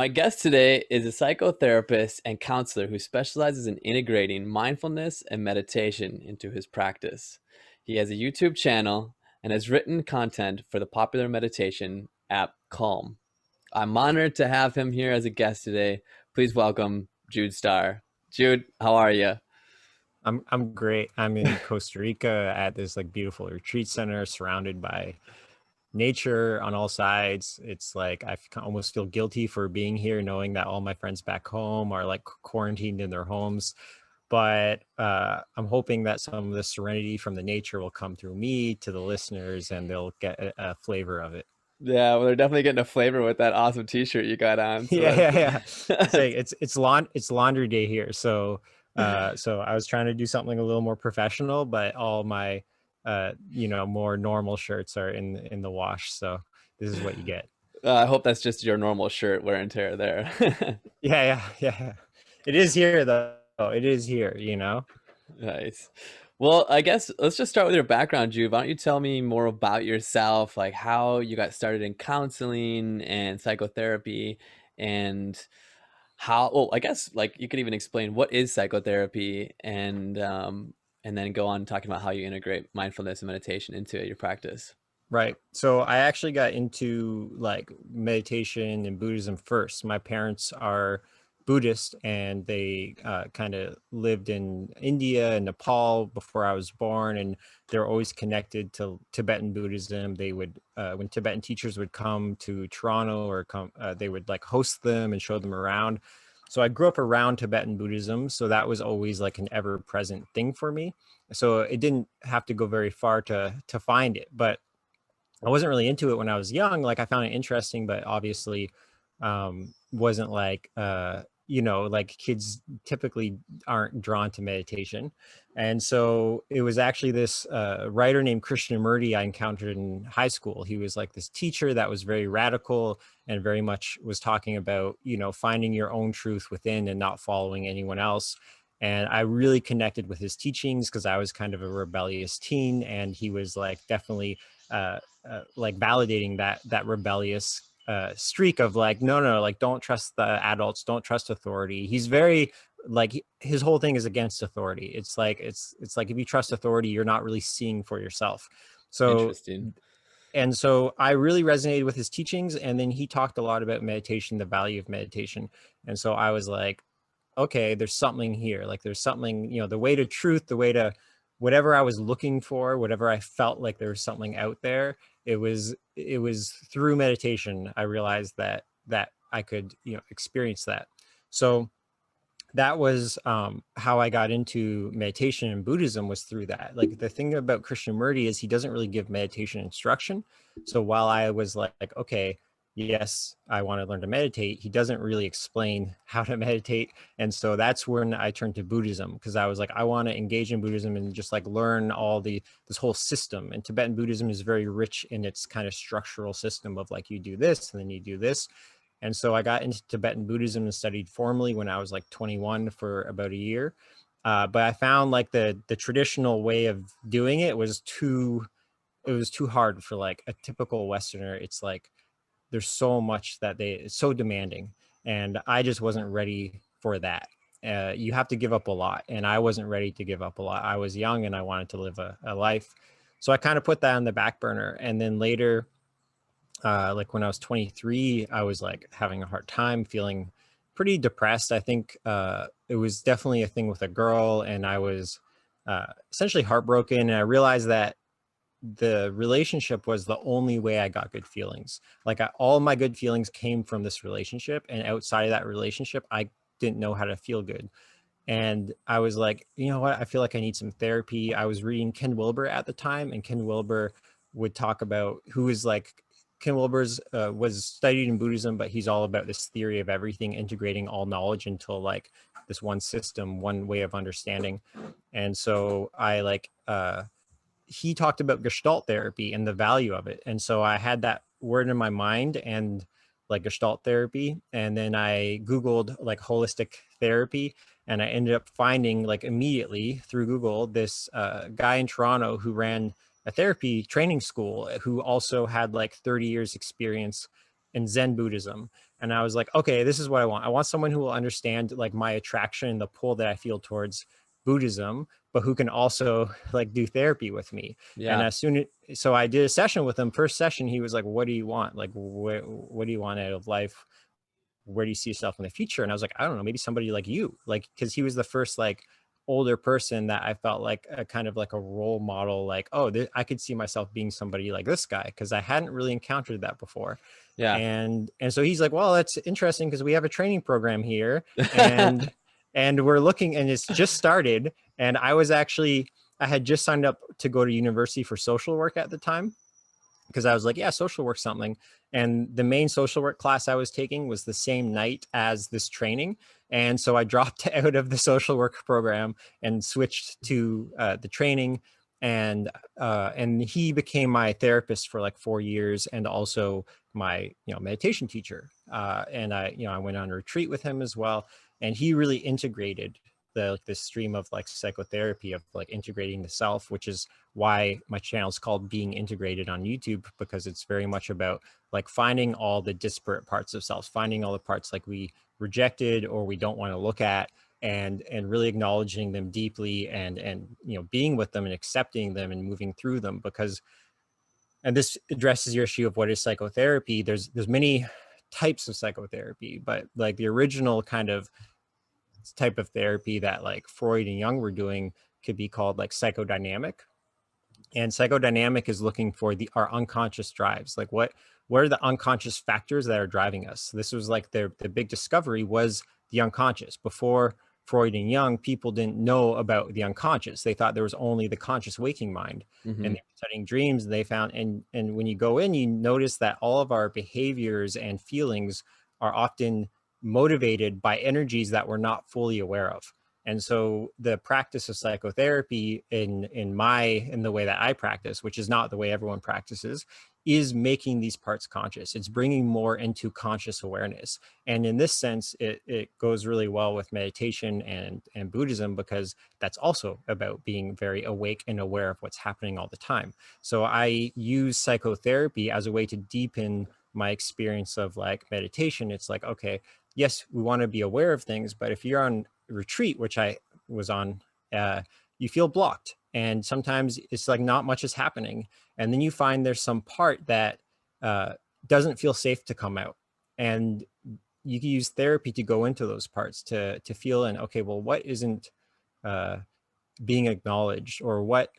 My guest today is a psychotherapist and counselor who specializes in integrating mindfulness and meditation into his practice. He has a YouTube channel and has written content for the popular meditation app Calm. I'm honored to have him here as a guest today. Please welcome Jude Star. Jude, how are you? I'm great. I'm in Costa Rica at this like beautiful retreat center surrounded by nature on all sides. It's like almost feel guilty for being here knowing that all my friends back home are like quarantined in their homes. But I'm hoping that some of the serenity from the nature will come through me to the listeners and they'll get a flavor of it. Yeah, well, they're definitely getting a flavor with that awesome T-shirt you got on. So Yeah, yeah, yeah. It's that's like it's laundry day here. So I was trying to do something a little more professional, but all my more normal shirts are in the wash. So this is what you get. I hope that's just your normal shirt wear and tear there. Yeah, yeah, yeah. It is here though. It is here. Nice. Well, I guess let's just start with your background, Jude. Why don't you tell me more about yourself, like how you got started in counseling and psychotherapy, and how, oh, I guess like you could even explain what is psychotherapy and then go on talking about how you integrate mindfulness and meditation into your practice. Right. So I actually got into like meditation and Buddhism first. My parents are Buddhist and they kind of lived in India and Nepal before I was born. And they're always connected to Tibetan Buddhism. They would, when Tibetan teachers would come to Toronto or they would like host them and show them around. So I grew up around Tibetan Buddhism. So that was always like an ever present thing for me. So it didn't have to go very far to find it. But I wasn't really into it when I was young. Like I found it interesting, but obviously wasn't like, like kids typically aren't drawn to meditation. And so it was actually this writer named Krishnamurti I encountered in high school. He was like this teacher that was very radical and very much was talking about, finding your own truth within and not following anyone else. And I really connected with his teachings because I was kind of a rebellious teen, and he was like definitely uh, like validating that rebellious streak of like, no, like don't trust the adults, don't trust authority. He's very like his whole thing is against authority. It's like if you trust authority, you're not really seeing for yourself. So Interesting. and so I really resonated with his teachings, and then he talked a lot about meditation, the value of meditation. And so I was like, okay, there's something here. Like there's something, the way to truth, the way to whatever I was looking for, whatever I felt like there was something out there. It was through meditation I realized that I could, experience that. So that was how I got into meditation and Buddhism, was through that. Like the thing about Krishnamurti is he doesn't really give meditation instruction. So while I was like, okay, yes, I want to learn to meditate, he doesn't really explain how to meditate. And so that's when I turned to Buddhism, because I was like, I want to engage in Buddhism and just like learn this whole system. And Tibetan Buddhism is very rich in its kind of structural system of like, you do this and then you do this. And so I got into Tibetan Buddhism and studied formally when I was like 21 for about a year. But I found like the traditional way of doing it was too hard for like a typical Westerner. It's like there's so much it's so demanding, and I just wasn't ready for that. You have to give up a lot, and I wasn't ready to give up a lot. I was young and I wanted to live a life. So I kind of put that on the back burner. And then later, like when I was 23, I was like having a hard time, feeling pretty depressed. I think it was definitely a thing with a girl, and I was essentially heartbroken. And I realized that the relationship was the only way I got good feelings. Like all my good feelings came from this relationship, and outside of that relationship, I didn't know how to feel good. And I was like, you know what? I feel like I need some therapy. I was reading Ken Wilber at the time, and Ken Wilber would talk about Ken Wilber's was studied in Buddhism, but he's all about this theory of everything, integrating all knowledge into like this one system, one way of understanding. And so he talked about Gestalt therapy and the value of it. And so I had that word in my mind and like Gestalt therapy. And then I Googled like holistic therapy, and I ended up finding like immediately through Google this guy in Toronto who ran a therapy training school, who also had like 30 years experience and Zen Buddhism. And I was like, okay, this is what I want. I want someone who will understand like my attraction and the pull that I feel towards Buddhism, but who can also like do therapy with me. And Yeah. as soon as, so I did a session with him. First session, he was like, what do you want? Like, what do you want out of life? Where do you see yourself in the future? And I was like, I don't know, maybe somebody like you, like, because he was the first like older person that I felt like a kind of like a role model, like, oh, I could see myself being somebody like this guy, because I hadn't really encountered that before. Yeah. And so he's like, well, that's interesting because we have a training program here, and we're looking, and it's just started. And I had just signed up to go to university for social work at the time, because I was like, yeah, social work something. And the main social work class I was taking was the same night as this training. And so I dropped out of the social work program and switched to the training. And he became my therapist for like 4 years, and also my meditation teacher. And I went on a retreat with him as well. And he really integrated the stream of like psychotherapy, of like integrating the self, which is why my channel is called Being Integrated on YouTube, because it's very much about like finding all the disparate parts of self, finding all the parts like we rejected or we don't want to look at, and really acknowledging them deeply, and being with them and accepting them and moving through them. Because, and this addresses your issue of what is psychotherapy. There's many types of psychotherapy, but like the original kind of type of therapy that like Freud and Jung were doing could be called like psychodynamic. And psychodynamic is looking for our unconscious drives, like what are the unconscious factors that are driving us. This was like the big discovery was the unconscious. Before Freud and Jung, people didn't know about the unconscious. They thought there was only the conscious waking mind. And Hmm. they were studying dreams, and they found, and when you go in, you notice that all of our behaviors and feelings are often motivated by energies that we're not fully aware of. And so the practice of psychotherapy in the way that I practice, which is not the way everyone practices, is making these parts conscious. It's bringing more into conscious awareness. And in this sense, it goes really well with meditation and Buddhism, because that's also about being very awake and aware of what's happening all the time. So I use psychotherapy as a way to deepen my experience of like meditation. It's like, okay, yes, we want to be aware of things, but if you're on retreat, which I was on, you feel blocked. And sometimes it's like not much is happening. And then you find there's some part that uh, doesn't feel safe to come out. And you can use therapy to go into those parts to feel in, okay, well, what isn't uh, being acknowledged, or what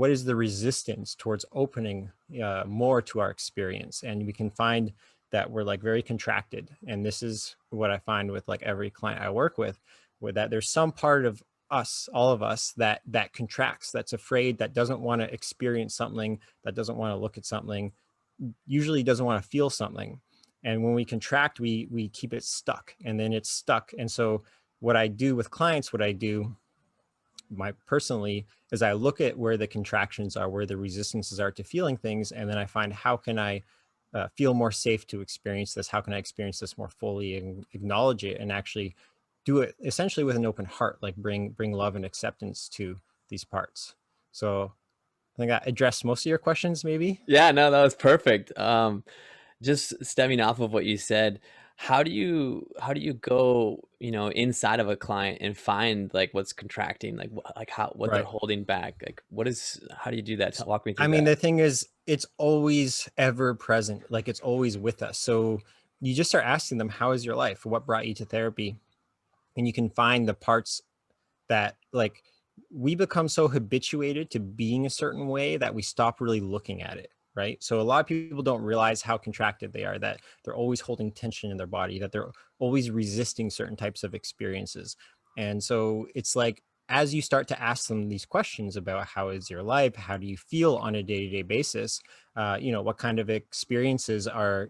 is the resistance towards opening more to our experience. And we can find that we're like very contracted. And this is what I find with like every client I work with that there's some part of us, all of us, that contracts, that's afraid, that doesn't want to experience something, that doesn't want to look at something, usually doesn't want to feel something. And when we contract, we keep it stuck, and then it's stuck. And so what I do with clients, what I do my personally, is I look at where the contractions are, where the resistances are to feeling things, and then I find, how can I feel more safe to experience this? How can I experience this more fully and acknowledge it, and actually do it essentially with an open heart, like bring love and acceptance to these parts. So I think I addressed most of your questions, maybe. Yeah, no, that was perfect. Just stemming off of what you said, how do you go, inside of a client and find like what's contracting, like what they're Right. holding back? Like how do you do that? Walk me I through mean, that. the thing is, it's always ever present, like it's always with us. So you just start asking them, how is your life? What brought you to therapy? And you can find the parts that like we become so habituated to being a certain way that we stop really looking at it. Right. So a lot of people don't realize how contracted they are, that they're always holding tension in their body, that they're always resisting certain types of experiences. And so it's like, as you start to ask them these questions about how is your life, how do you feel on a day-to-day basis, what kind of experiences are,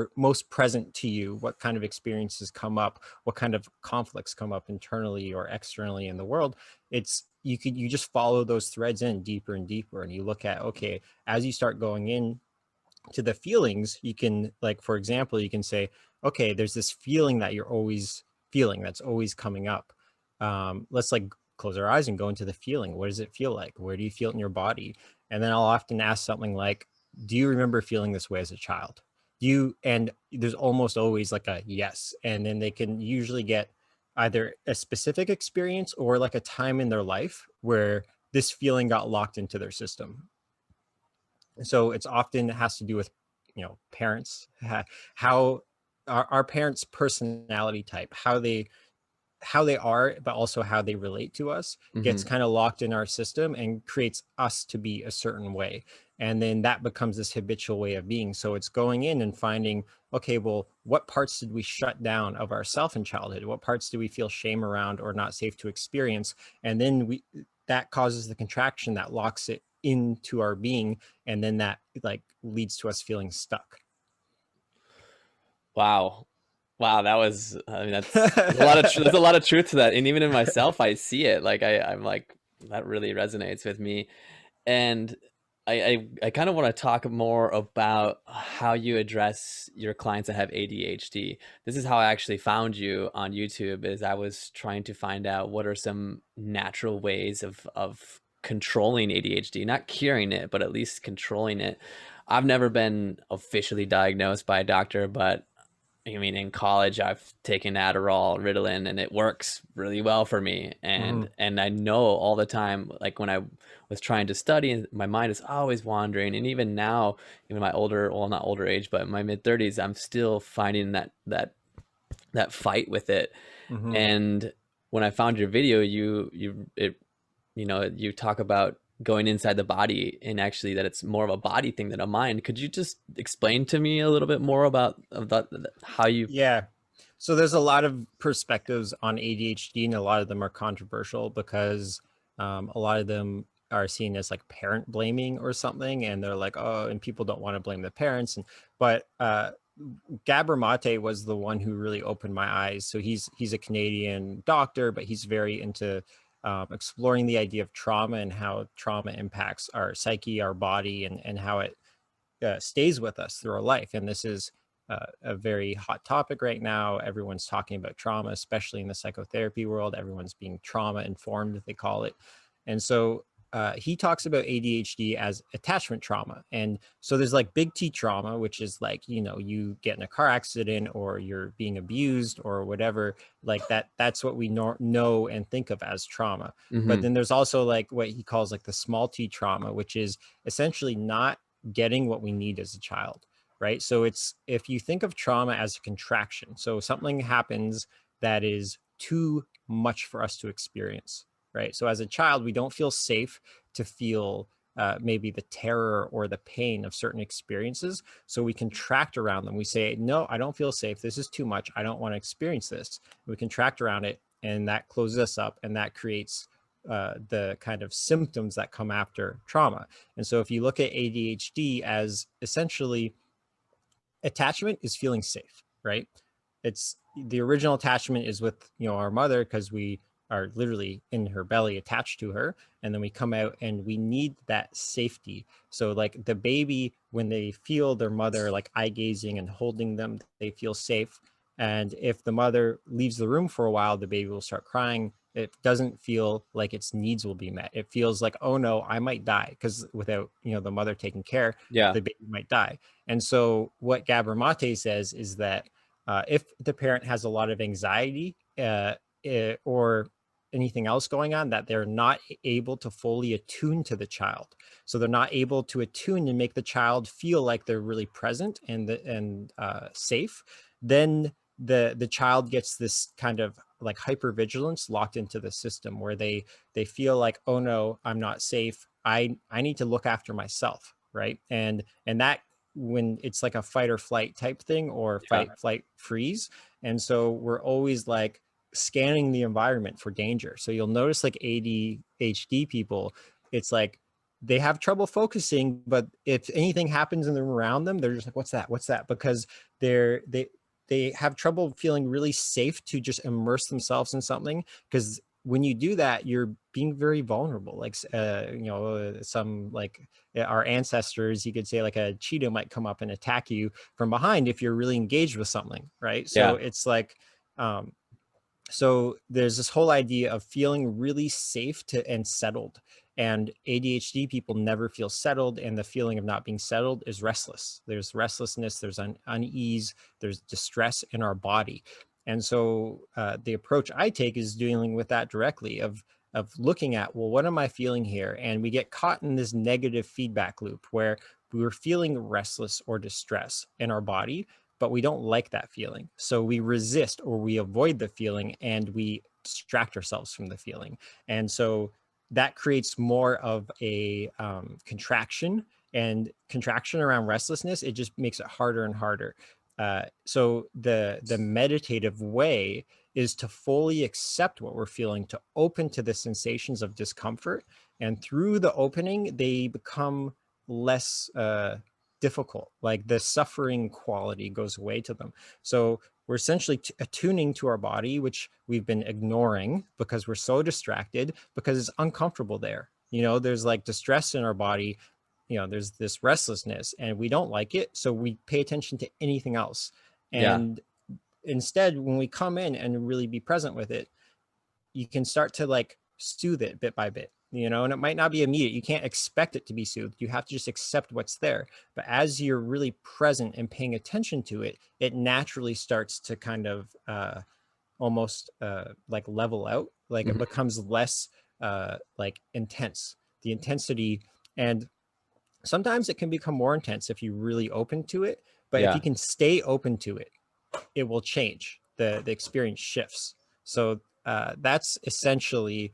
most present to you, what kind of experiences come up, what kind of conflicts come up internally or externally in the world. It's you just follow those threads in deeper and deeper, and you look at, okay, as you start going in to the feelings, you can, like, for example, you can say, okay, there's this feeling that you're always feeling, that's always coming up. Let's like close our eyes and go into the feeling. What does it feel like? Where do you feel it in your body? And then I'll often ask something like, do you remember feeling this way as a child? Do you, and there's almost always like a yes. And then they can usually get either a specific experience or like a time in their life where this feeling got locked into their system. So it's often has to do with, parents, how our parents' personality type, how they are, but also how they relate to us gets Mhm. kind of locked in our system and creates us to be a certain way. And then that becomes this habitual way of being. So it's going in and finding, okay, well, what parts did we shut down of ourself in childhood? What parts do we feel shame around or not safe to experience? And then that causes the contraction that locks it into our being. And then that like leads to us feeling stuck. Wow. Wow, that was I mean, there's a lot of truth to that, and even in myself, I see it, like, I'm like, that really resonates with me, and I kinda wanna talk more about how you address your clients that have ADHD. This is how I actually found you on YouTube, is I was trying to find out what are some natural ways of controlling ADHD, not curing it, but at least controlling it. I've never been officially diagnosed by a doctor, but I mean, in college, I've taken Adderall, Ritalin, and it works really well for me. Mhm. And I know all the time, like when I was trying to study, and my mind is always wandering. And even now, even my older, well, not older age, but my mid 30s, I'm still finding that fight with it. Mhm. And when I found your video, you talk about going inside the body, and actually that it's more of a body thing than a mind. Could you just explain to me a little bit more about how you? Yeah. So there's a lot of perspectives on ADHD, and a lot of them are controversial because a lot of them are seen as like parent blaming or something, and they're like, oh, and people don't want to blame the parents. And but Gabor Mate was the one who really opened my eyes. So he's a Canadian doctor, but he's very into exploring the idea of trauma and how trauma impacts our psyche, our body, and how it stays with us through our life. And this is a very hot topic right now. Everyone's talking about trauma, especially in the psychotherapy world. Everyone's being trauma informed, they call it. And so he talks about ADHD as attachment trauma. And so there's like big T trauma, which is like, you get in a car accident or you're being abused or whatever, like that. That's what we know and think of as trauma. But Mhm. then there's also like what he calls like the small T trauma, which is essentially not getting what we need as a child, right? So it's, if you think of trauma as a contraction, so something happens that is too much for us to experience, right? So as a child, we don't feel safe to feel maybe the terror or the pain of certain experiences. So we contract around them. We say, no, I don't feel safe. This is too much. I don't want to experience this. We contract around it, and that closes us up, and that creates the kind of symptoms that come after trauma. And so if you look at ADHD as essentially, attachment is feeling safe, right? It's the original attachment is with, our mother, because we are literally in her belly attached to her, and then we come out and we need that safety. So like the baby, when they feel their mother like eye gazing and holding them, they feel safe. And if the mother leaves the room for a while, the baby will start crying. It doesn't feel like its needs will be met. It feels like, oh no, I might die, because without, the mother taking care, Yeah. the baby might die. And so what Gabor Mate says is that if the parent has a lot of anxiety or anything else going on, that they're not able to fully attune to the child. So they're not able to attune and make the child feel like they're really present and safe. Then the child gets this kind of like hypervigilance locked into the system, where they feel like, oh no, I'm not safe. I need to look after myself, right? And that, when it's like a fight or flight type thing, or Yeah. fight, flight, freeze. And so we're always like scanning the environment for danger. So you'll notice like ADHD people, it's like they have trouble focusing, but if anything happens in the room around them, they're just like, what's that? What's that? Because they have trouble feeling really safe to just immerse themselves in something, because when you do that, you're being very vulnerable. Like, some like our ancestors, you could say like a cheetah might come up and attack you from behind if you're really engaged with something, right? So Yeah. it's like, um, so there's this whole idea of feeling really safe to and settled. And ADHD people never feel settled, and the feeling of not being settled is restless. There's restlessness, there's unease, there's distress in our body. And so the approach I take is dealing with that directly, of looking at, well, what am I feeling here? And we get caught in this negative feedback loop where we're feeling restless or distress in our body, but we don't like that feeling. So we resist or we avoid the feeling, and we distract ourselves from the feeling. And so that creates more of a contraction around restlessness. It just makes it harder and harder. So the meditative way is to fully accept what we're feeling, to open to the sensations of discomfort, and through the opening, they become less difficult. Like the suffering quality goes away to them. So we're essentially attuning to our body, which we've been ignoring because we're so distracted, because it's uncomfortable there. There's like distress in our body. There's this restlessness, and we don't like it. So we pay attention to anything else. Yeah. And instead, when we come in and really be present with it, you can start to like soothe it bit by bit, and it might not be immediate. You can't expect it to be soothed. You have to just accept what's there. But as you're really present and paying attention to it, it naturally starts to kind of almost like level out. Like it Mhm. becomes less like intense, the intensity. And sometimes it can become more intense if you're really open to it. But if you Yeah. can stay open to it, it will change. The experience shifts. So that's essentially,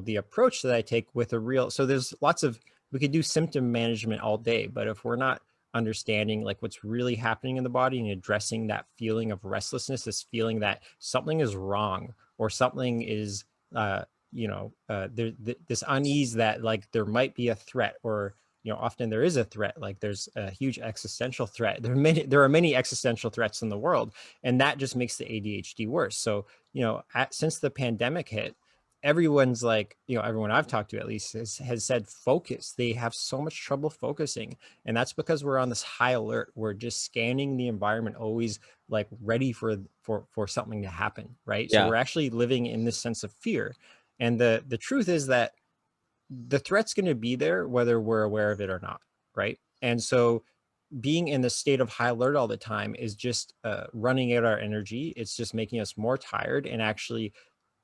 the approach that I take with a real. So there's lots of, we could do symptom management all day, but if we're not understanding like what's really happening in the body and addressing that feeling of restlessness, this feeling that something is wrong or something is, this unease that like there might be a threat, or often there is a threat, like there's a huge existential threat. There are many existential threats in the world, and that just makes the ADHD worse. So since the pandemic hit, everyone's like, everyone I've talked to at least has said focus. They have so much trouble focusing, and that's because we're on this high alert. We're just scanning the environment, always like ready for something to happen, right? So Yeah. we're actually living in this sense of fear. And the truth is that the threat's going to be there whether we're aware of it or not, right? And so being in the state of high alert all the time is just running out our energy. It's just making us more tired and actually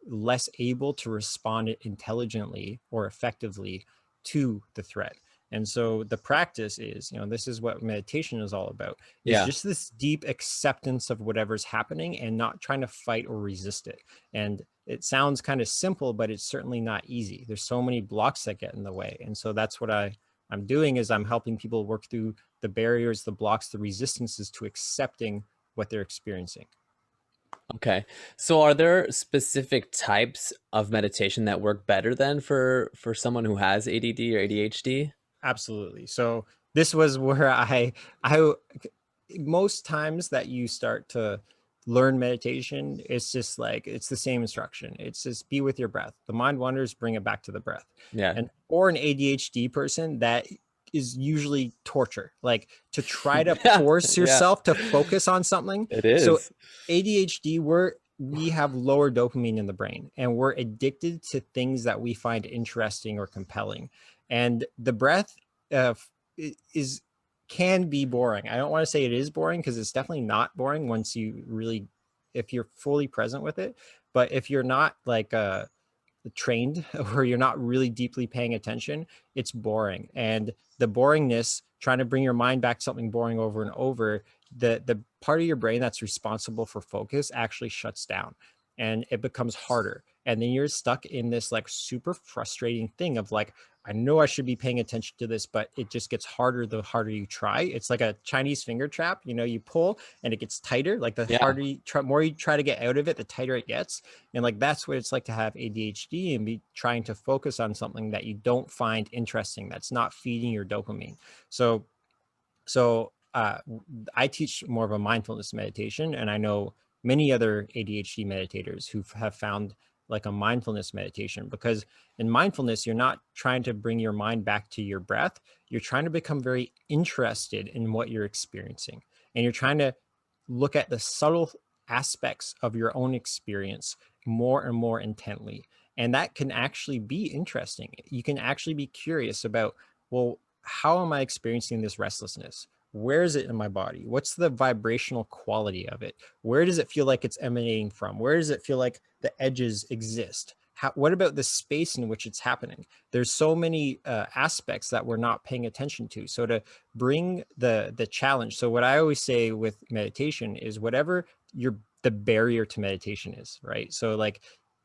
less able to respond intelligently or effectively to the threat. And so the practice is, this is what meditation is all about, is Yeah. just this deep acceptance of whatever's happening and not trying to fight or resist it. And it sounds kind of simple, but it's certainly not easy. There's so many blocks that get in the way. And so that's what I'm doing, is I'm helping people work through the barriers, the blocks, the resistances to accepting what they're experiencing. Okay. So are there specific types of meditation that work better than for someone who has ADD or ADHD? Absolutely. So this was where I most times that you start to learn meditation, it's just like, it's the same instruction. It's just be with your breath. The mind wanders, bring it back to the breath. Yeah. And or an ADHD person, that is usually torture, like to try to Yeah. force Yeah. yourself to focus on something. It So is. ADHD, we have lower dopamine in the brain, and we're addicted to things that we find interesting or compelling. And the breath uh, is can be boring. I don't want to say it is boring, because it's definitely not boring once you really, if you're fully present with it. But if you're not like trained or you're not really deeply paying attention, it's boring. And the boringness, trying to bring your mind back to something boring over and over, the part of your brain that's responsible for focus actually shuts down, and it becomes harder. And then you're stuck in this like super frustrating thing of like, I know I should be paying attention to this, but it just gets harder the harder you try. It's like a Chinese finger trap. You pull and it gets tighter. Like the Yeah. harder you try, more you try to get out of it, the tighter it gets. And like that's what it's like to have ADHD and be trying to focus on something that you don't find interesting, that's not feeding your dopamine. So I teach more of a mindfulness meditation, and I know many other ADHD meditators who have found like a mindfulness meditation, because in mindfulness, you're not trying to bring your mind back to your breath. You're trying to become very interested in what you're experiencing, and you're trying to look at the subtle aspects of your own experience more and more intently. And that can actually be interesting. You can actually be curious about, well, how am I experiencing this restlessness? Where is it in my body? What's the vibrational quality of it? Where does it feel like it's emanating from? Where does it feel like the edges exist? What about the space in which it's happening? There's so many aspects that we're not paying attention to. So to bring the challenge. So what I always say with meditation is whatever the barrier to meditation is, right? So like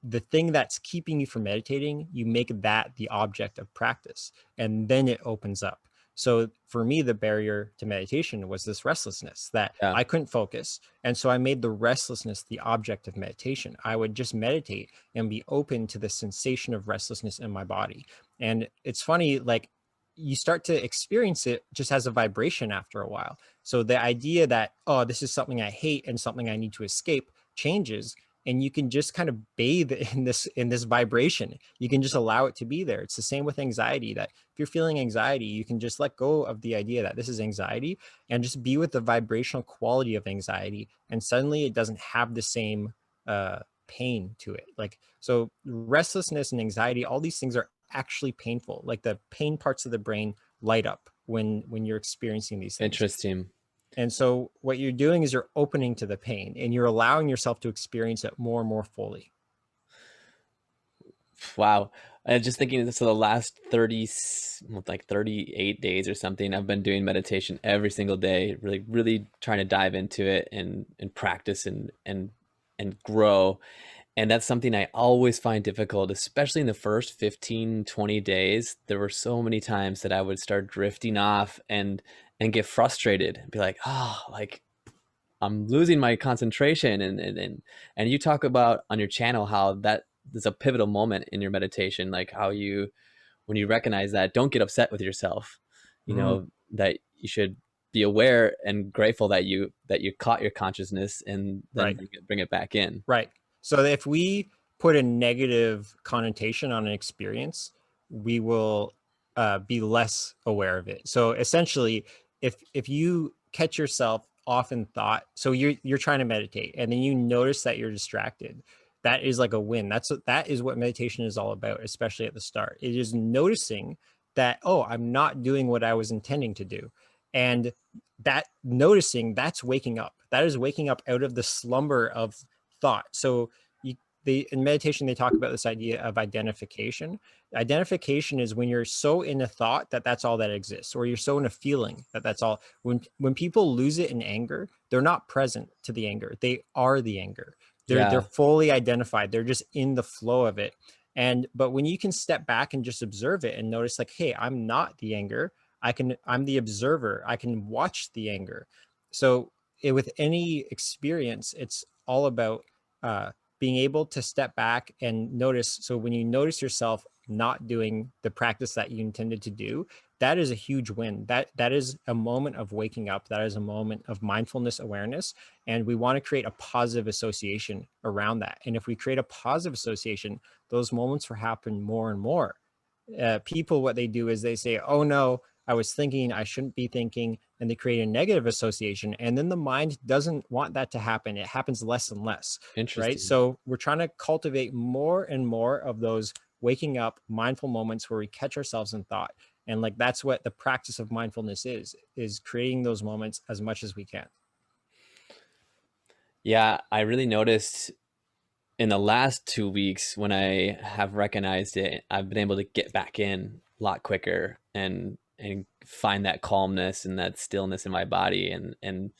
the thing that's keeping you from meditating, you make that the object of practice, and then it opens up. So for me, the barrier to meditation was this restlessness that Yeah. I couldn't focus. And so I made the restlessness the object of meditation. I would just meditate and be open to the sensation of restlessness in my body. And it's funny, like you start to experience it just as a vibration after a while. So the idea that, oh, this is something I hate and something I need to escape changes, and you can just kind of bathe in this vibration. You can just allow it to be there. It's the same with anxiety, that if you're feeling anxiety, you can just let go of the idea that this is anxiety and just be with the vibrational quality of anxiety, and suddenly it doesn't have the same pain to it. Like, so restlessness and anxiety, all these things are actually painful. Like the pain parts of the brain light up when you're experiencing these things. Interesting. And so what you're doing is you're opening to the pain and you're allowing yourself to experience it more and more fully. Wow. I was just thinking, so the last 30, like 38 days or something, I've been doing meditation every single day, really, really trying to dive into it and practice and grow. And that's something I always find difficult, especially in the first 15, 20 days. There were so many times that I would start drifting off and get frustrated and be like, oh, like I'm losing my concentration. And you talk about on your channel how that is a pivotal moment in your meditation, like how you, when you recognize that, don't get upset with yourself, Mhm. that you should be aware and grateful that you caught your consciousness and then Right. bring it back in. Right. So if we put a negative connotation on an experience, we will be less aware of it. So essentially, if you catch yourself off in thought, so you're trying to meditate, and then you notice that you're distracted, that is like a win. That is what meditation is all about, especially at the start. It is noticing that, oh, I'm not doing what I was intending to do, and that noticing, that's waking up. That is waking up out of the slumber of thought. So in meditation, they talk about this idea of identification. Identification is when you're so in a thought that that's all that exists, or you're so in a feeling that that's all. When people lose it in anger, they're not present to the anger. They are the anger. They're Yeah. fully identified. They're just in the flow of it. And but when you can step back and just observe it and notice, like, hey, I'm not the anger. I'm the observer. I can watch the anger. So with any experience, it's all about uh, being able to step back and notice. So when you notice yourself not doing the practice that you intended to do, that is a huge win. That is a moment of waking up. That is a moment of mindfulness awareness. And we want to create a positive association around that. And if we create a positive association, those moments will happen more and more. People, what they do is they say, oh no, I was thinking I shouldn't be thinking, and they create a negative association. And then the mind doesn't want that to happen. It happens less and less, right? Interesting. So we're trying to cultivate more and more of those waking up mindful moments where we catch ourselves in thought. And like that's what the practice of mindfulness is creating those moments as much as we can. Yeah, I really noticed in the last 2 weeks when I have recognized it, I've been able to get back in a lot quicker and find that calmness and that stillness in my body and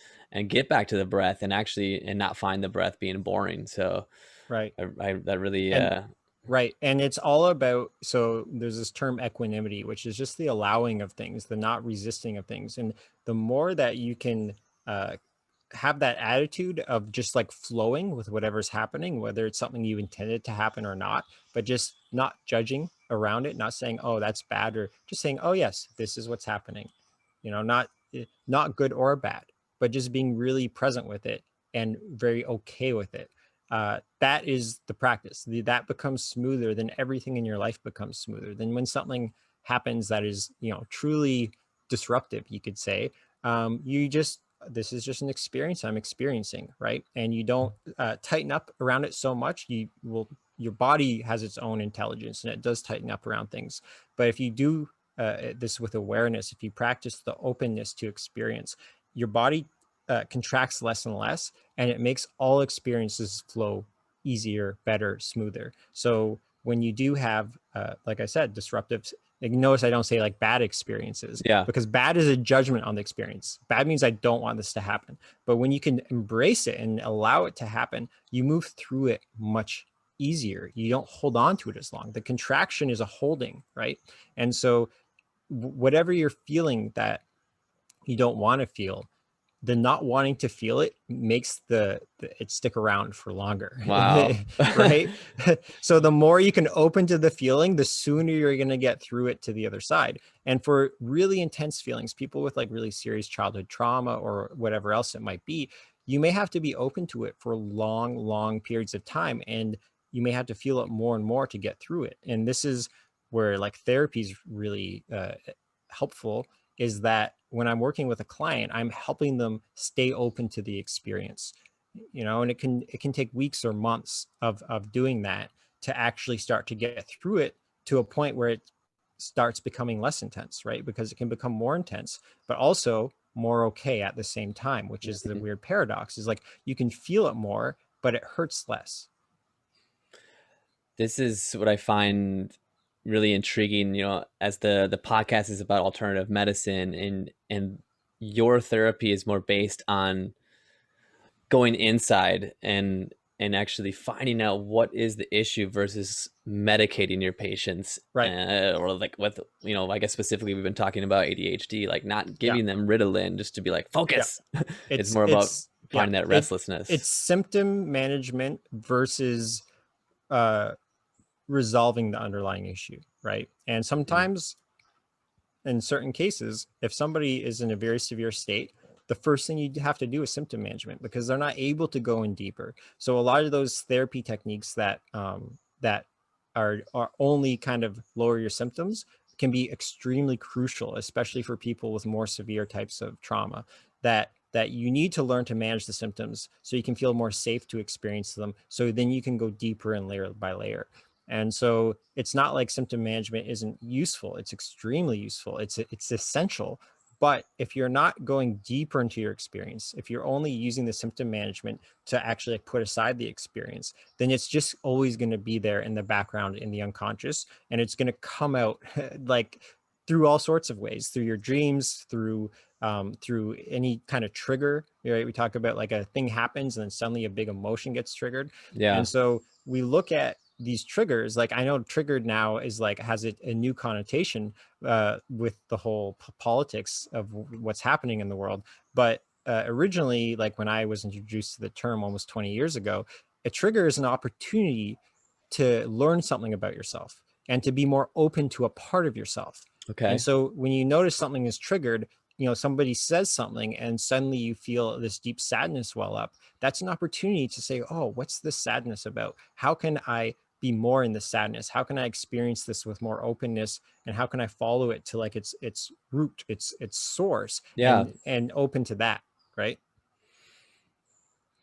get back to the breath and actually and not find the breath being boring. So Right. I that really And right. And it's all about, so there's this term equanimity, which is just the allowing of things, the not resisting of things. And the more that you can uh, have that attitude of just like flowing with whatever's happening, whether it's something you intended to happen or not, but just not judging around it, not saying, oh, that's bad, or just saying, oh, yes, this is what's happening. Not good or bad, but just being really present with it and very okay with it. That is the practice. That becomes smoother, then everything in your life becomes smoother. Then when something happens that is, truly disruptive, you could say, you just, this is just an experience I'm experiencing, right? And you don't tighten up around it so much, you will your body has its own intelligence and it does tighten up around things. But if you do this with awareness, if you practice the openness to experience, your body contracts less and less, and it makes all experiences flow easier, better, smoother. So when you do have, like I said, disruptive, notice I don't say like bad experiences, Yeah. because bad is a judgment on the experience. Bad means I don't want this to happen. But when you can embrace it and allow it to happen, you move through it much easier. You don't hold on to it as long. The contraction is a holding, right? And so whatever you're feeling that you don't want to feel, the not wanting to feel it makes it stick around for longer. Wow. Right? So the more you can open to the feeling, the sooner you're going to get through it to the other side. And for really intense feelings, people with like really serious childhood trauma or whatever else it might be, you may have to be open to it for long periods of time, and you may have to feel it more and more to get through it. And this is where like therapy is really helpful, is that when I'm working with a client, I'm helping them stay open to the experience, and it can take weeks or months of doing that to actually start to get through it to a point where it starts becoming less intense, right? Because it can become more intense, but also more okay at the same time, which is the Mhm. weird paradox, is like you can feel it more, but it hurts less. This is what I find really intriguing, as the podcast is about alternative medicine, and your therapy is more based on going inside and actually finding out what is the issue versus medicating your patients, Right. or like with, I guess specifically we've been talking about ADHD, like not Yeah. giving them Ritalin just to be like Yeah. focus. It's It's more about it's yeah. finding that It's restlessness. symptom management versus uh resolving the underlying issue, right? And Mm. sometimes, in certain cases, if somebody is in a very severe state, the first thing you have to do is symptom management, because they're not able to go in deeper. So a lot of those therapy techniques that are only kind of lower your symptoms can be extremely crucial, especially for people with more severe types of trauma. That you need to learn to manage the symptoms so you can feel more safe to experience them. So then you can go deeper and layer by layer. And so it's not like symptom management isn't useful. It's extremely useful. It's essential. But if you're not going deeper into your experience, if you're only using the symptom management to actually like put aside the experience, then it's just always going to be there in the background, in the unconscious, and it's going to come out like through all sorts of ways, through your dreams, through any kind of trigger. Right? We talk about like a thing happens and then suddenly a big emotion gets triggered, Yeah. and so we look at these triggers. Like I know triggered now is like has a new connotation with the whole politics of what's happening in the world. But originally, like when I was introduced to the term almost 20 years ago, a trigger is an opportunity to learn something about yourself and to be more open to a part of yourself. And Okay. so when you notice something is triggered, somebody says something and suddenly you feel this deep sadness well up, that's an opportunity to say, oh, what's this sadness about? How can I be more in the sadness? How can I experience this with more openness? And how can I follow it to like its root, its source, Yeah. and open to that, right?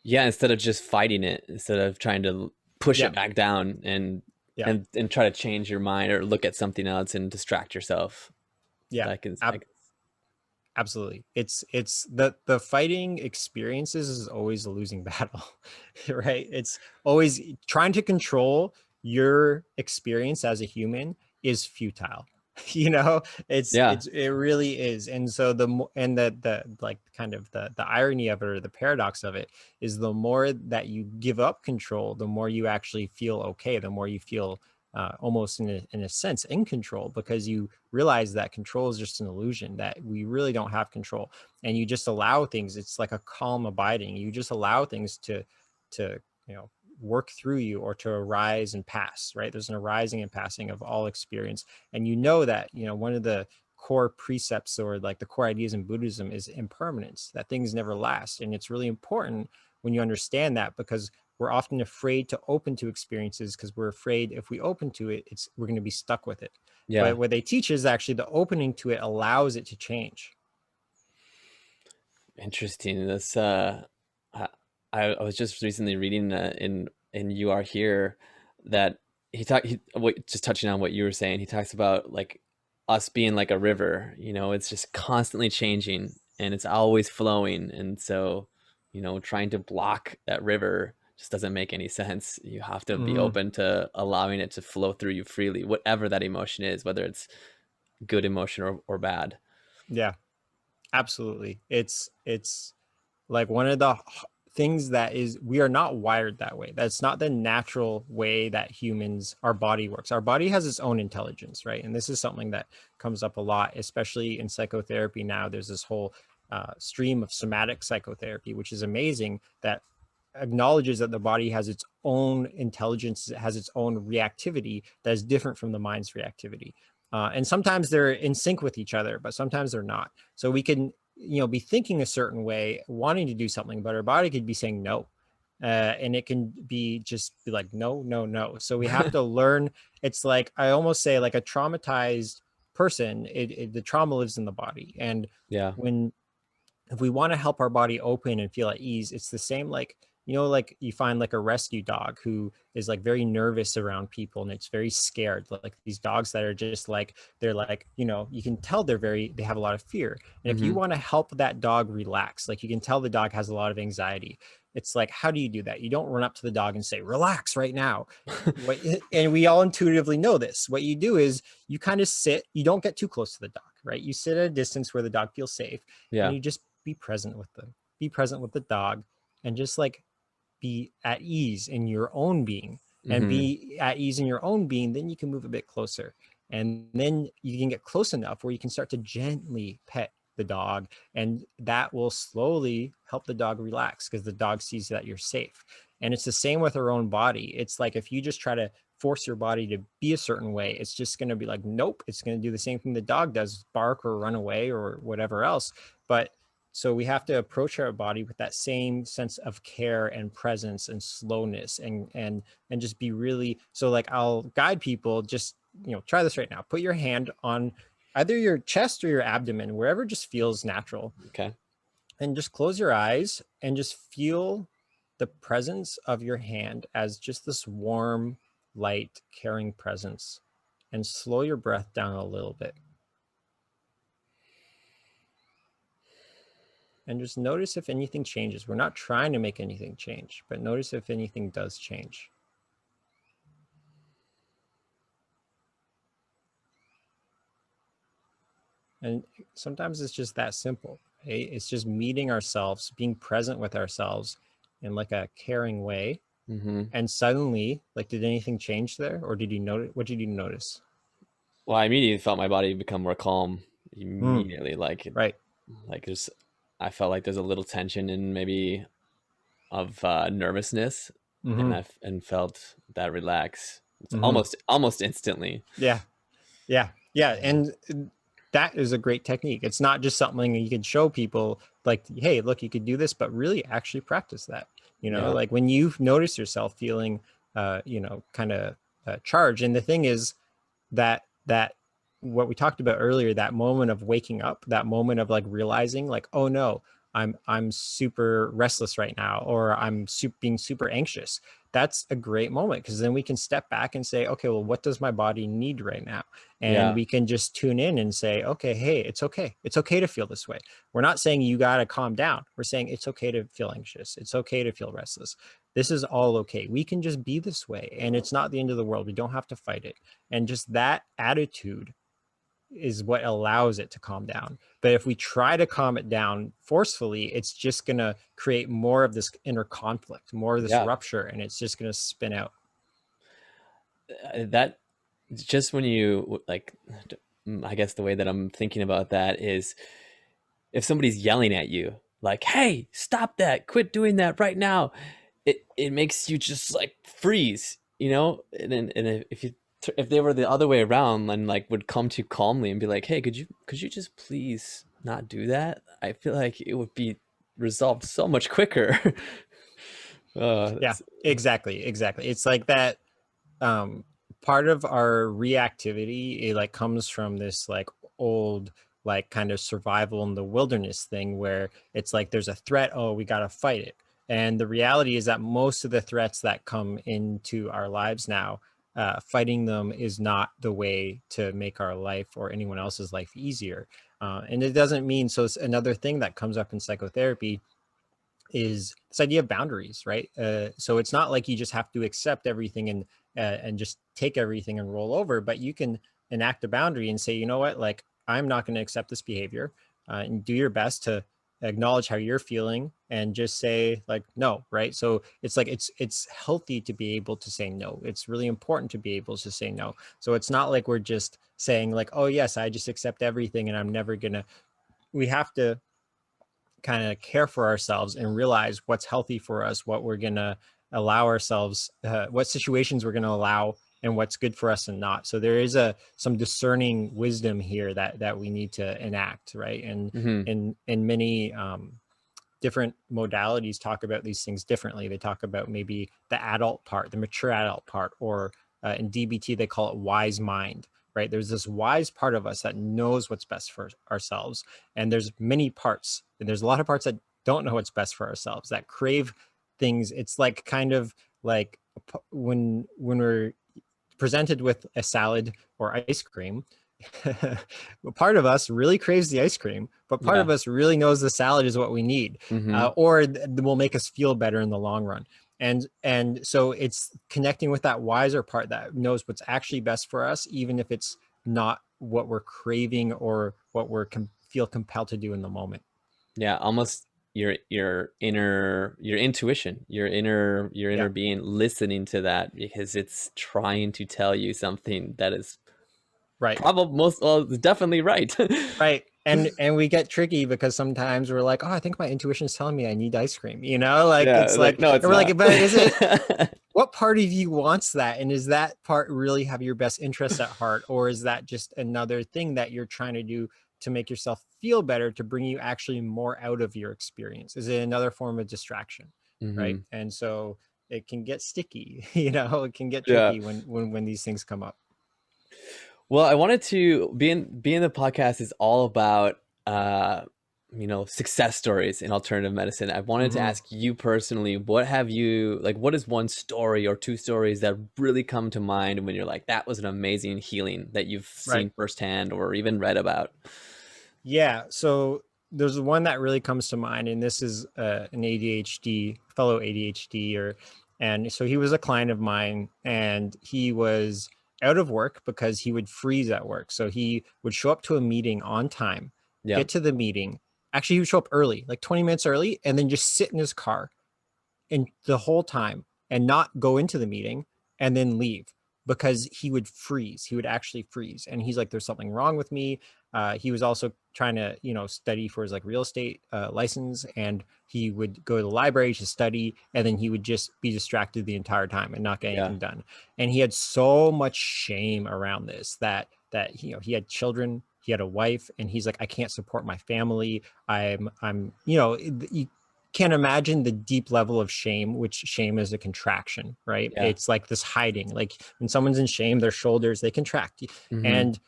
Yeah, instead of just fighting it, instead of trying to push Yeah. it back down and Yeah. and try to change your mind or look at something else and distract yourself. Yeah. I can Absolutely. It's the fighting experiences is always a losing battle, right? It's always trying to control your experience as a human is futile. You know, Yeah. it really is. And so the like kind of the irony of it, or the paradox of it, is the more that you give up control, the more you actually feel okay, the more you feel almost in a sense in control, because you realize that control is just an illusion, that we really don't have control, and you just allow things. It's like a calm abiding. You just allow things to work through you, or to arise and pass, right? There's an arising and passing of all experience. And that one of the core precepts, or like the core ideas in Buddhism, is impermanence, that things never last. And it's really important when you understand that, because we're often afraid to open to experiences, because we're afraid if we open to it, we're going to be stuck with it. Yeah. But what they teach is actually the opening to it allows it to change. Interesting. I, I was just recently reading in You Are Here, that just touching on what you were saying, he talks about like us being like a river, it's just constantly changing and it's always flowing. And so, trying to block that river just doesn't make any sense. You have to be Mhm. open to allowing it to flow through you freely, whatever that emotion is, whether it's good emotion or bad. Yeah, absolutely. It's like one of the things that is, we are not wired that way. That's not the natural way that humans, our body works. Our body has its own intelligence, right? And this is something that comes up a lot, especially in psychotherapy now. There's this whole stream of somatic psychotherapy, which is amazing, that acknowledges that the body has its own intelligence, it has its own reactivity that is different from the mind's reactivity. And sometimes they're in sync with each other, but sometimes they're not. So we can, be thinking a certain way, wanting to do something, but our body could be saying no. And it can be just be like, no, no, no. So we have to learn. It's like, I almost say like a traumatized person, the trauma lives in the body. And Yeah. when if we want to help our body open and feel at ease, it's the same, like, like you find like a rescue dog who is like very nervous around people and it's very scared. Like these dogs that are just like, they're like, you can tell they have a lot of fear. And if you Hmm. want to help that dog relax, like you can tell the dog has a lot of anxiety. It's like, how do you do that? You don't run up to the dog and say, relax right now. What, and we all intuitively know this. What you do is you kind of sit, you don't get too close to the dog, right? You sit at a distance where the dog feels safe, and Yeah. you just be present with them, be present with the dog, and just like be at ease in your own being. And Hmm. be at ease in your own being, then you can move a bit closer, and then you can get close enough where you can start to gently pet the dog, and that will slowly help the dog relax because the dog sees that you're safe. And it's the same with our own body. It's like if you just try to force your body to be a certain way, it's just going to be like, nope, it's going to do the same thing the dog does, bark or run away or whatever else. But so we have to approach our body with that same sense of care and presence and slowness, and just be really, so like I'll guide people, just try this right now. Put your hand on either your chest or your abdomen, wherever just feels natural, Okay. and just close your eyes and just feel the presence of your hand as just this warm, light, caring presence, and slow your breath down a little bit. And just notice if anything changes. We're not trying to make anything change, but notice if anything does change. And sometimes it's just that simple, right? It's just meeting ourselves, being present with ourselves in like a caring way. Hmm. And suddenly, like, did anything change there? Or did you notice? What did you notice? Well, I immediately felt my body become more calm Mm, immediately. right. Like there's, I felt like there's a little tension and maybe of nervousness, Mm-hmm. and felt that relax. It's Mm-hmm. almost instantly. Yeah. Yeah. Yeah. Yeah. And that is a great technique. It's not just something you can show people like, hey, look, you could do this, but really actually practice that. Yeah. Like when you notice yourself feeling, kind of charged. And the thing is that what we talked about earlier, that moment of waking up, that moment of like realizing like, oh no, I'm super restless right now, or I'm being super anxious. That's a great moment, because then we can step back and say, okay, well, what does my body need right now? And Yeah. we can just tune in and say, okay, hey, it's okay. It's okay to feel this way. We're not saying you got to calm down. We're saying it's okay to feel anxious. It's okay to feel restless. This is all okay. We can just be this way, and it's not the end of the world. We don't have to fight it. And just that attitude is what allows it to calm down. But if we try to calm it down forcefully, it's just going to create more of this inner conflict, more of this Yeah. rupture, and it's just going to spin out. That just when you like, I guess the way that I'm thinking about that is if somebody's yelling at you, like, "Hey, stop that! Quit doing that right now!" It makes you just like freeze, And then if they were the other way around and like would come to you calmly and be like, "Hey, could you just please not do that?" I feel like it would be resolved so much quicker. Yeah, It's, exactly. Exactly. It's like that. um Part of our reactivity, it like comes from this like old, like kind of survival in the wilderness thing, where it's like there's a threat, oh, we got to fight it. And the reality is that most of the threats that come into our lives now, fighting them is not the way to make our life or anyone else's life easier. And it doesn't mean, so it's another thing that comes up in psychotherapy is this idea of boundaries, right? So it's not like you just have to accept everything and just take everything and roll over, but you can enact a boundary and say, you know what, like I'm not going to accept this behavior, and do your best to acknowledge how you're feeling and just say like no, right? So it's like it's healthy to be able to say no. It's really important to be able to say no. So it's not like we're just saying like, oh yes, I just accept everything and I'm never gonna. We have to kind of care for ourselves and realize what's healthy for us, what we're going to allow ourselves, what situations we're going to allow and what's good for us and not. So there is some discerning wisdom here that we need to enact, right? And Hmm. in many different modalities talk about these things differently. They talk about maybe the adult part, the mature adult part, or in DBT, they call it wise mind, right? There's this wise part of us that knows what's best for ourselves. And there's many parts, and there's a lot of parts that don't know what's best for ourselves, that crave things. It's like kind of like when we're presented with a salad or ice cream, part of us really craves the ice cream, but part Yeah. of us really knows the salad is what we need, Hmm. or will make us feel better in the long run. And so it's connecting with that wiser part that knows what's actually best for us, even if it's not what we're craving or what we're feel compelled to do in the moment. Yeah, almost your intuition, your Yeah, inner being listening to that because it's trying to tell you something that is right. probably most well, definitely right. Right. And we get tricky because sometimes we're like, oh, I think my intuition is telling me I need ice cream. Like Yeah, it's like like, no, and it's we're like, not. but is it, what part of you wants that? And is that part really have your best interests at heart? Or is that just another thing that you're trying to do to make yourself feel better, to bring you actually more out of your experience? Is it another form of distraction? Right. Hmm. And so it can get sticky, it can get Yeah. tricky when these things come up. Well, I wanted to being the podcast is all about success stories in alternative medicine. I wanted to Hmm. ask you personally, what have you like what is one story or two stories that really come to mind when you're like that was an amazing healing that you've Right. seen firsthand or even read about? Yeah. So there's one that really comes to mind, and this is an ADHD fellow ADHD, and so he was a client of mine, and he was out of work because he would freeze at work. So he would show up to a meeting on time, Yeah. get to the meeting. Actually, he would show up early, like 20 minutes early, and then just sit in his car and the whole time and not go into the meeting and then leave because he would freeze. He would actually freeze. And he's like, there's something wrong with me. He was also trying to, study for his like real estate license. And he would go to the library to study. And then he would just be distracted the entire time and not get Yeah. anything done. And he had so much shame around this that he had children, he had a wife, and he's like, I can't support my family. I'm you can't imagine the deep level of shame, which shame is a contraction, right? Yeah. It's like this hiding. Like when someone's in shame, their shoulders, they contract. Hmm. And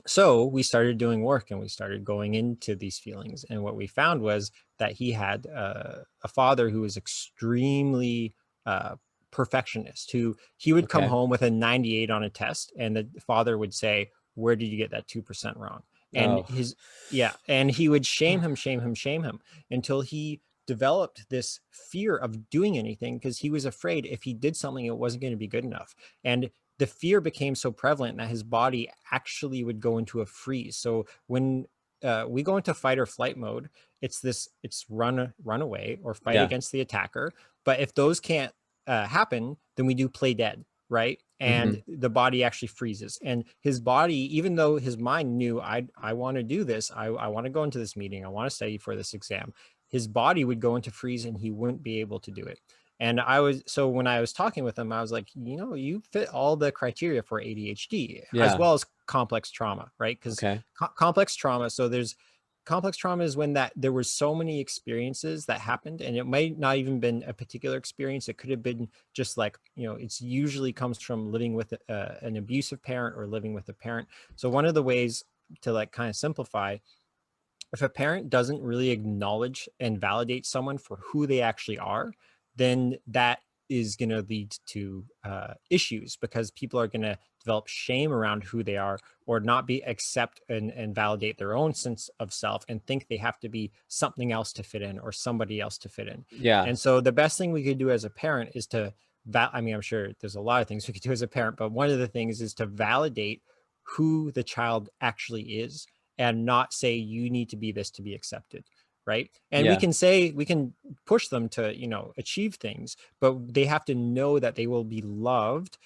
so we started doing work and we started going into these feelings. And what we found was that he had a father who was extremely uh, perfectionist, who he would come Okay. home with a 98 on a test, and the father would say, where did you get that 2% wrong? And Oh. yeah, and he would shame him, shame him, shame him until he developed this fear of doing anything because he was afraid if he did something, it wasn't going to be good enough. And the fear became so prevalent that his body actually would go into a freeze. So when we go into fight or flight mode, it's run away or fight Yeah. against the attacker. But if those can't happen, then we do play dead, right? And Hmm. the body actually freezes. And his body, even though his mind knew, I want to do this, I want to go into this meeting, I want to study for this exam, his body would go into freeze and he wouldn't be able to do it. And so when I was talking with him, I was like, you fit all the criteria for ADHD as Yeah. well as complex trauma, right? Because Okay. complex trauma. So there's complex trauma is when that there were so many experiences that happened, and it might not even been a particular experience. It could have been just like, it's usually comes from living with an abusive parent or living with a parent. So one of the ways to like kind of simplify if a parent doesn't really acknowledge and validate someone for who they actually are, then that is going to lead to issues, because people are going to develop shame around who they are, or not be accept and validate their own sense of self, and think they have to be something else to fit in, or somebody else to fit in. Yeah. And so the best thing we could do as a parent is to I mean, I'm sure there's a lot of things we could do as a parent, but one of the things is to validate who the child actually is, and not say you need to be this to be accepted, right? And we Yeah. can say, we can push them to, you know, achieve things, but they have to know that they will be loved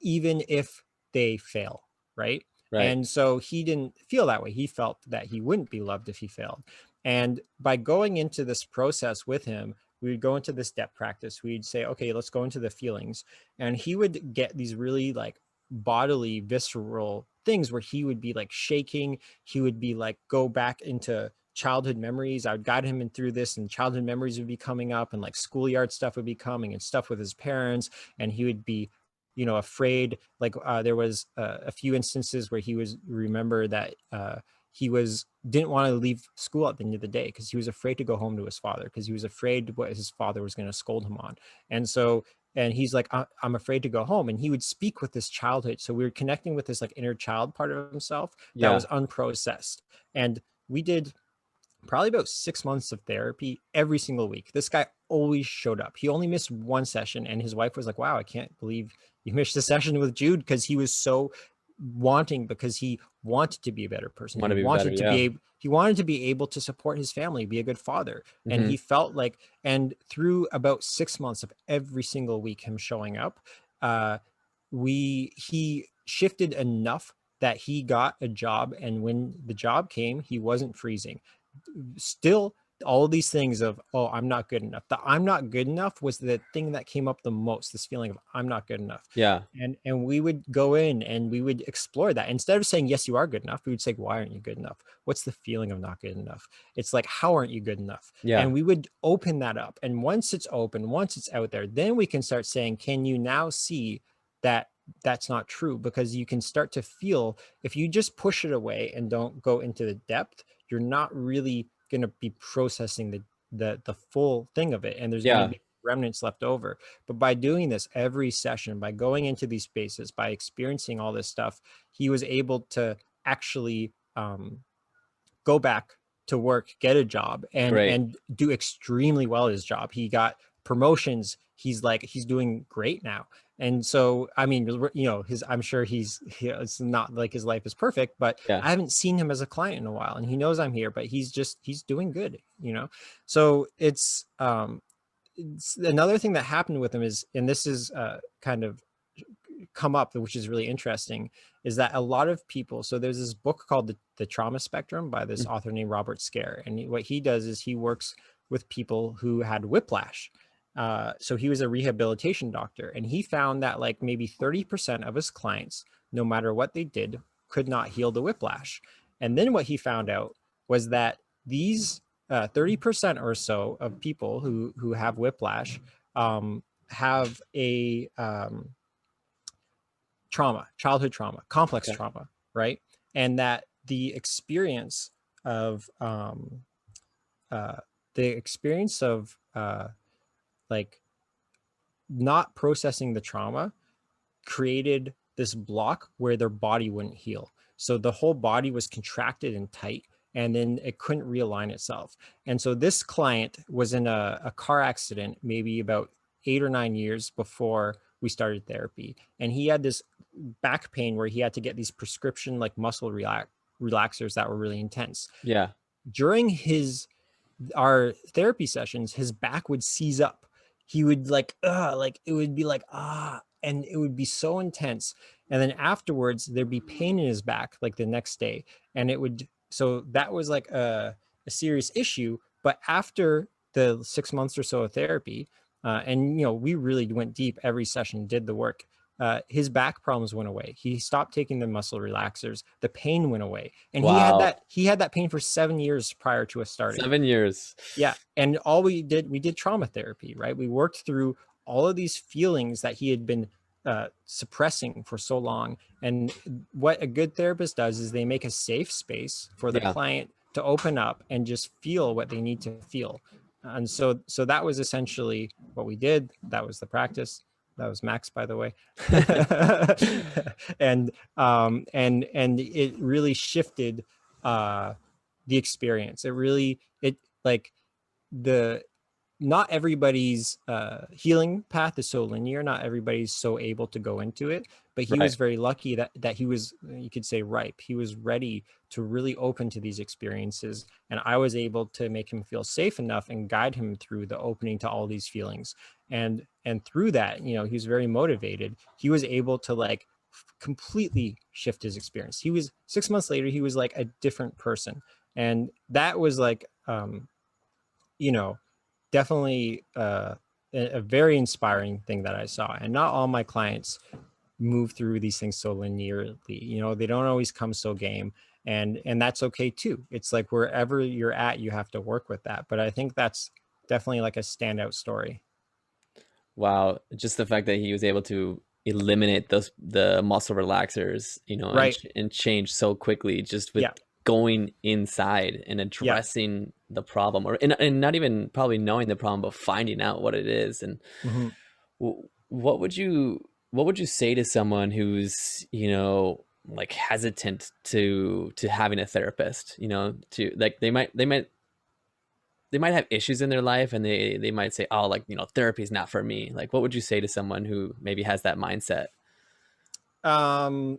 even if they fail, right? Right. And so he didn't feel that way. He felt that he wouldn't be loved if he failed. And by going into this process with him, we would go into this depth practice. We'd say, okay, let's go into the feelings. And he would get these really like bodily, visceral things where he would be like shaking. He would be like, go back into childhood memories. I would guide him in through this, and childhood memories would be coming up, and like schoolyard stuff would be coming, and stuff with his parents. And he would be, you know, afraid. Like there was a few instances where he was remember that he was didn't want to leave school at the end of the day because he was afraid to go home to his father, because he was afraid what his father was going to scold him on. And so, and he's like, I'm afraid to go home. And he would speak with this childhood. So we were connecting with this like inner child part of himself that Yeah. was unprocessed. And we did probably about 6 months of therapy every single week. This guy always showed up. He only missed one session, and his wife was like, wow, I can't believe you missed the session with Jude, because he was so wanting, because he wanted to be a better person. Want to be better. Yeah. He wanted to be able to support his family, be a good father. And Hmm. he felt like, and through about 6 months of every single week him showing up, uh he shifted enough that he got a job. And when the job came, he wasn't freezing. Still, all of these things of, oh, I'm not good enough. The I'm not good enough was the thing that came up the most, this feeling of I'm not good enough. Yeah. And we would go in and we would explore that. Instead of saying, yes, you are good enough, we would say, why aren't you good enough? What's the feeling of not good enough? It's like, how aren't you good enough? Yeah. And we would open that up. And once it's open, once it's out there, then we can start saying, can you now see that that's not true? Because you can start to feel, if you just push it away and don't go into the depth, you're not really going to be processing the full thing of it, and there's going to Yeah. be remnants left over. But by doing this every session, by going into these spaces, by experiencing all this stuff, he was able to actually go back to work, get a job, Great. and do extremely well at his job. He got promotions. He's doing great now. And so, I mean, you know, I'm sure it's not like his life is perfect, but Yeah. I haven't seen him as a client in a while, and he knows I'm here, but he's doing good, you know? So it's another thing that happened with him is, and this is kind of come up, which is really interesting, is that a lot of people, so there's this book called the Trauma Spectrum by this Mm. author named Robert Scare. And what he does is he works with people who had whiplash. So he was a rehabilitation doctor, and he found that like maybe 30% of his clients, no matter what they did, could not heal the whiplash. And then what he found out was that these 30% or so of people who have whiplash have a trauma, childhood trauma, complex Okay. trauma, right? And that of uh, the experience of like not processing the trauma created this block where their body wouldn't heal. So the whole body was contracted and tight, and then it couldn't realign itself. And so this client was in a car accident maybe about 8 or 9 years before we started therapy. And he had this back pain where he had to get these prescription like muscle relaxers that were really intense. Yeah. During his our therapy sessions, his back would seize up. He would like it would be like and it would be so intense. And then afterwards, there'd be pain in his back like the next day, and it would. So that was like a serious issue. But after the 6 months or so of therapy, and you know, we really went deep every session, did the work. His back problems went away. He stopped taking the muscle relaxers. The pain went away, and Wow. he had that pain for 7 years prior to us starting. 7 years. Yeah. And all we did trauma therapy, right? We worked through all of these feelings that he had been suppressing for so long. And what a good therapist does is they make a safe space for the Yeah. client to open up and just feel what they need to feel. And so that was essentially what we did. That was the practice. That was Max, by the way. And it really shifted the experience. It like the not everybody's healing path is so linear. Not everybody's so able to go into it, but he Right. was very lucky that he was, you could say, ripe. He was ready to really open to these experiences, and I was able to make him feel safe enough and guide him through the opening to all these feelings. And through that, he was very motivated. He was able to like completely shift his experience. He was 6 months later, he was like a different person, and that was like you know definitely a very inspiring thing that I saw. And not all my clients move through these things so linearly. They don't always come so game, and that's okay too. It's like wherever you're at, you have to work with that. But I think that's definitely like a standout story. Wow, just the fact that he was able to eliminate the muscle relaxers, and Right. and change so quickly just with Yeah. going inside and Yeah. addressing the problem, or and not even probably knowing the problem, but finding out what it is. And Hmm. what would you say to someone who's, like hesitant to having a therapist, to like they might have issues in their life, and they might say, oh, like, therapy is not for me. Like, what would you say to someone who maybe has that mindset? um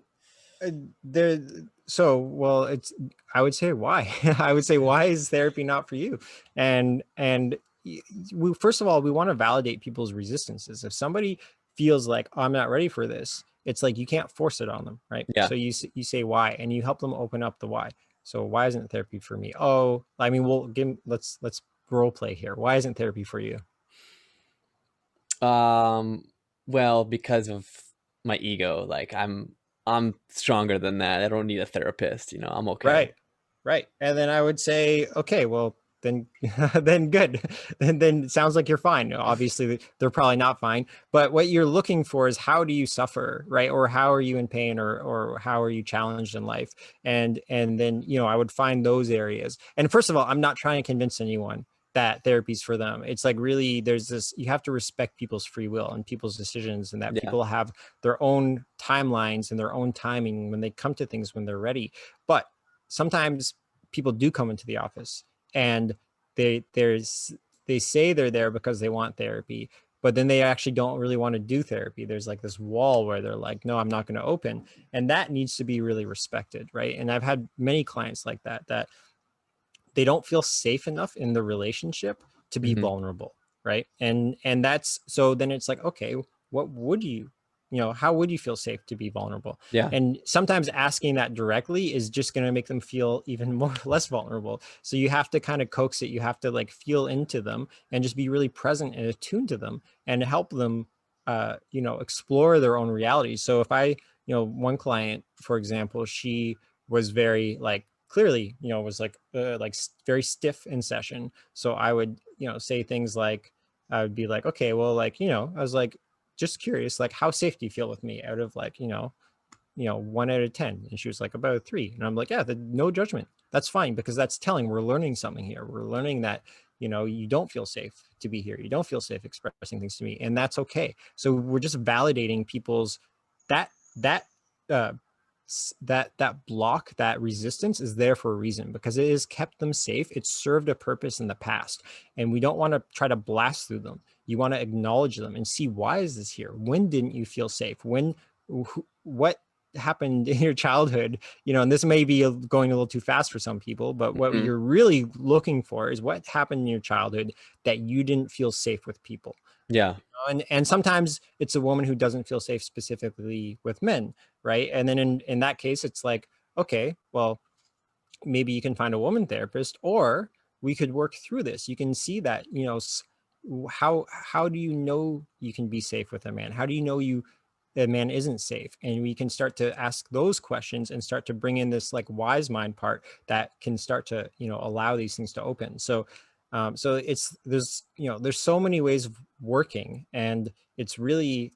uh, there so well it's I would say why. I would say, why is therapy not for you? And we, first of all, we want to validate people's resistances. If somebody feels like, oh, I'm not ready for this, it's like you can't force it on them, right? Yeah. So you say why, and you help them open up the why. So why isn't therapy for me? Oh, I mean, let's role play here. Why isn't therapy for you? um well, because of my ego. Like, I'm stronger than that. I don't need a therapist. I'm okay. Right. Right. And then I would say, okay, well, then then good. Then it sounds like you're fine. Obviously, they're probably not fine. But what you're looking for is, how do you suffer, right? Or how are you in pain, or how are you challenged in life? And then, I would find those areas. And first of all, I'm not trying to convince anyone that therapy's for them. It's like, really, there's this, you have to respect people's free will and people's decisions, and that Yeah. people have their own timelines and their own timing when they come to things, when they're ready. But sometimes people do come into the office, and there's they say they're there because they want therapy, but then they actually don't really want to do therapy. There's like this wall where they're like, no, I'm not going to open. And that needs to be really respected, right? And I've had many clients like that they don't feel safe enough in the relationship to be Hmm. vulnerable, right? And that's, so then it's like, okay, what would how would you feel safe to be vulnerable? Yeah. And sometimes asking that directly is just going to make them feel even more less vulnerable. So you have to kind of coax it. You have to like feel into them and just be really present and attuned to them, and help them explore their own reality. So if I, one client, for example, she was very like, clearly, was like very stiff in session. So I would, say things like, I would be like, okay, well, like, I was like, just curious, like, how safe do you feel with me, out of like, 1 out of 10? And she was like, about a 3. And I'm like, yeah, no judgment. That's fine, because that's telling we're learning something here. We're learning that, you don't feel safe to be here. You don't feel safe expressing things to me, and that's okay. So we're just validating people's that that uh, that block, that resistance is there for a reason, because it has kept them safe. It's served a purpose in the past, and we don't want to try to blast through them. You want to acknowledge them and see, why is this here? When didn't you feel safe? What happened in your childhood? And this may be going a little too fast for some people, but what Hmm. you're really looking for is, what happened in your childhood that you didn't feel safe with people. Yeah. And sometimes it's a woman who doesn't feel safe specifically with men, right? And then in that case, it's like, okay, well, maybe you can find a woman therapist, or we could work through this. You can see that, how do you know you can be safe with a man? How do you know a man isn't safe? And we can start to ask those questions and start to bring in this like wise mind part that can start to, allow these things to open. So it's, there's so many ways of working, and it's really,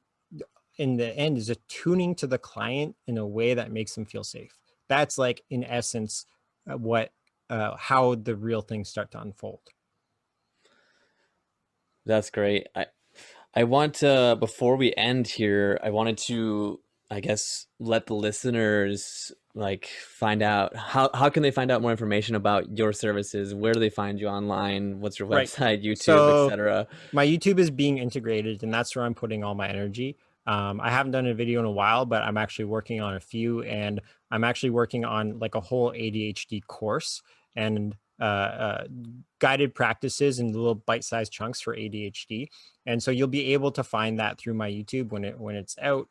in the end, is attuning to the client in a way that makes them feel safe. That's like, in essence, what how the real things start to unfold. That's great. I want to, before we end here, I wanted to, I guess, let the listeners like find out how can they find out more information about your services? Where do they find you online? What's your Right. website, YouTube, So etc.? my YouTube is being integrated, and that's where I'm putting all my energy. I haven't done a video in a while, but I'm actually working on a few, and I'm actually working on like a whole ADHD course and guided practices in little bite-sized chunks for ADHD. And so you'll be able to find that through my YouTube when it's out.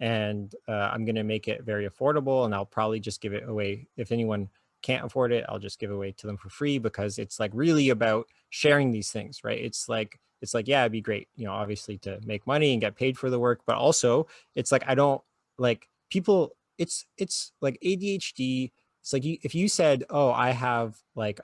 And I'm going to make it very affordable, and I'll probably just give it away if anyone can't afford it. I'll just give away to them for free, because it's like really about sharing these things, right? It's like, yeah, it'd be great, obviously to make money and get paid for the work, but also it's like I don't like people. It's like ADHD. It's like if you said, oh, I have like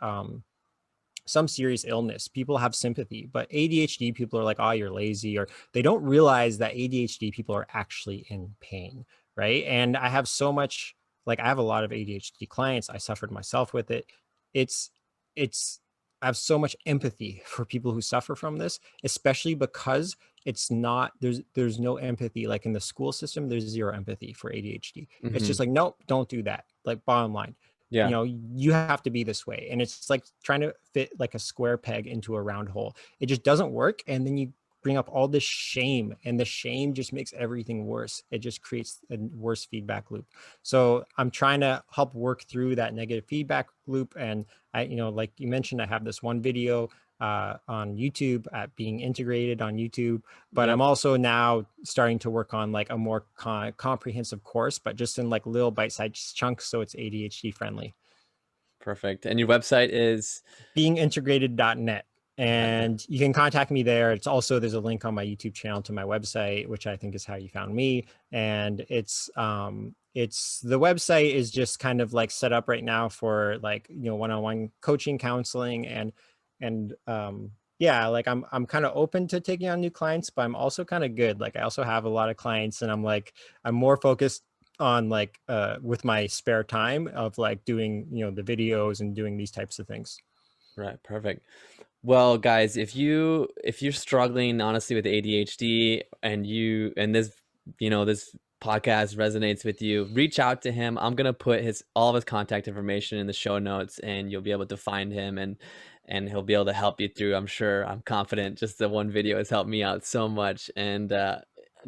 some serious illness, people have sympathy, but ADHD people are like, oh, you're lazy, or they don't realize that ADHD people are actually in pain, right? And I have so much, like, I have a lot of ADHD clients. I suffered myself with it. It's, it's, I have so much empathy for people who suffer from this, especially because it's not, there's no empathy. Like in the school system, there's zero empathy for ADHD. It's Hmm. just like, nope, don't do that. Like, bottom line, Yeah. you have to be this way, and it's like trying to fit like a square peg into a round hole. It just doesn't work, and then you bring up all this shame, and the shame just makes everything worse. It just creates a worse feedback loop. So I'm trying to help work through that negative feedback loop. And I, like you mentioned, I have this one video on YouTube at being integrated on YouTube, but I'm Yep. also now starting to work on like a more comprehensive course, but just in like little bite-sized chunks, so it's ADHD friendly. Perfect. And your website is Beingintegrated.net. .net. And you can contact me there. It's also, there's a link on my YouTube channel to my website, which I think is how you found me. And it's the website is just kind of like set up right now for like, one-on-one coaching, counseling, and yeah, like I'm kind of open to taking on new clients, but I'm also kind of good. Like I also have a lot of clients, and I'm more focused on like with my spare time of like doing, the videos and doing these types of things. Right. Perfect. Well, guys, if you're struggling honestly with ADHD and this podcast resonates with you, reach out to him. I'm gonna put his all of his contact information in the show notes, and you'll be able to find him, and he'll be able to help you through. I'm sure, I'm confident. Just the one video has helped me out so much. And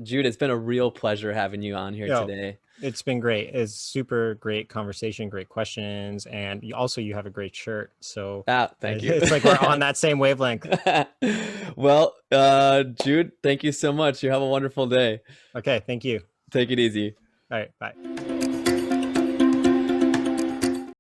Jude, it's been a real pleasure having you on here Yo, today. it's been great. It's super great conversation, great questions, and you have a great shirt. So Ah, thank you. it's like we're on that same wavelength. Well, Jude, thank you so much. You have a wonderful day. Okay, thank you. Take it easy. All right, bye.